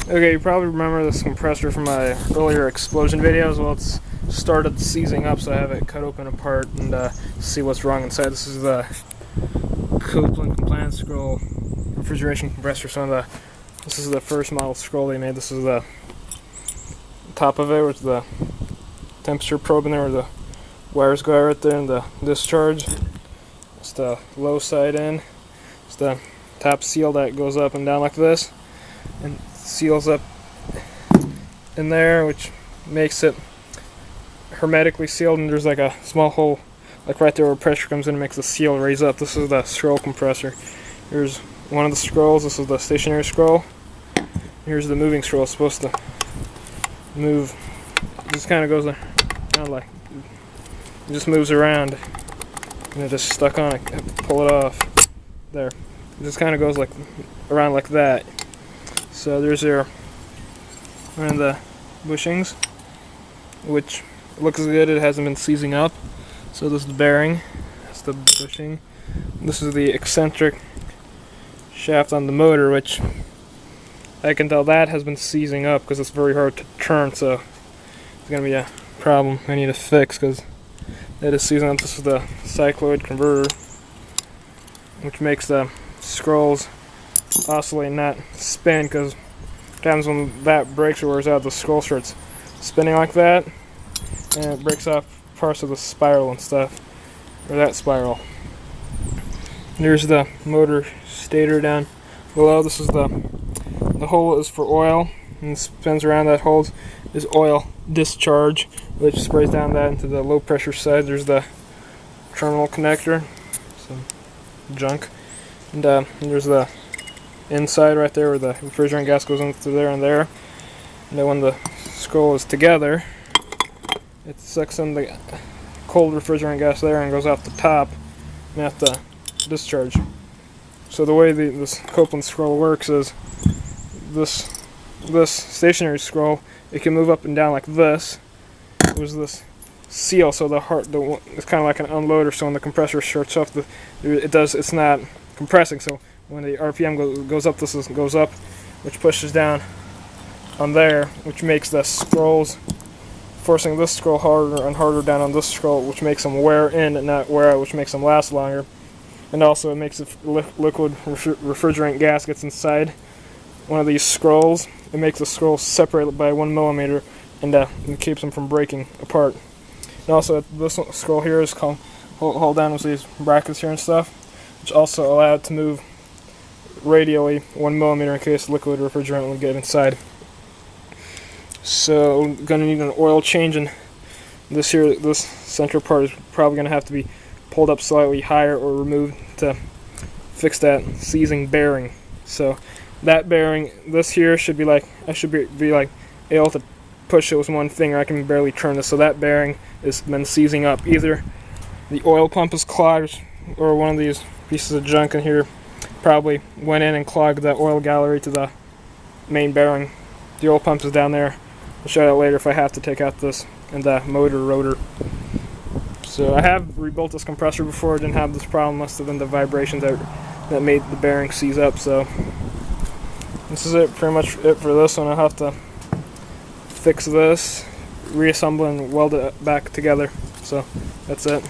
Okay, you probably remember this compressor from my earlier explosion videos. Well, it's started seizing up, so I have it cut open apart and see what's wrong inside. This is the Copland Compliant Scroll refrigeration compressor. This is the first model Scroll they made. This is the top of it with the temperature probe in there, where the wires go out right there, and the discharge. It's the low side in. It's the top seal that goes up and down like this, and seals up in there, which makes it hermetically sealed, and there's like a small hole like right there where pressure comes in and makes the seal raise up. This is the Scroll compressor. Here's one of the scrolls. This is the stationary scroll. Here's the moving scroll. It's supposed to move. It just kind of goes kind of like, it just moves around, and it just stuck on it. I have to pull it off. There. It just kind of goes like around like that. So there's one of the bushings, which looks good. It hasn't been seizing up. So this is the bearing. That's the bushing. This is the eccentric shaft on the motor, which I can tell that has been seizing up because it's very hard to turn. So it's gonna be a problem I need to fix because that is seizing up. This is the cycloid converter, which makes the scrolls oscillate and not spin, because times when that breaks or wears out, the scroll starts spinning like that, and it breaks off parts of the spiral and stuff, or that spiral. There's the motor stator down below. This is the hole is for oil, and it spins around. That hole is oil discharge, which sprays down that into the low pressure side. There's the terminal connector, some junk, and there's the inside right there where the refrigerant gas goes into there and there. And then when the scroll is together, it sucks in the cold refrigerant gas there and goes off the top and at the discharge. So the way this Copland scroll works is this stationary scroll, it can move up and down like this. There's this seal, so it's kind of like an unloader. So when the compressor shuts off, it's not compressing. So when the RPM goes up, this goes up, which pushes down on there, which makes the scrolls, forcing this scroll harder and harder down on this scroll, which makes them wear in and not wear out, which makes them last longer. And also it makes liquid refrigerant gas gets inside one of these scrolls. It makes the scroll separate by 1 millimeter, and it keeps them from breaking apart. And also this scroll here is called hold down with these brackets here and stuff, which also allow it to move radially 1 millimeter in case liquid refrigerant will get inside. So we're going to need an oil change, and this central part is probably going to have to be pulled up slightly higher or removed to fix that seizing bearing. So that bearing, this here should be like, I should be like able to push it with one finger. I can barely turn this. So that bearing has been seizing up. Either the oil pump is clogged, or one of these pieces of junk in here probably went in and clogged the oil gallery to the main bearing. The oil pump is down there. I'll show that later if I have to take out this and the motor rotor. So I have rebuilt this compressor before. I didn't have this problem. Must have been the vibrations that made the bearing seize up. So this is pretty much it for this one. I'll have to fix this, reassemble, and weld it back together. So that's it.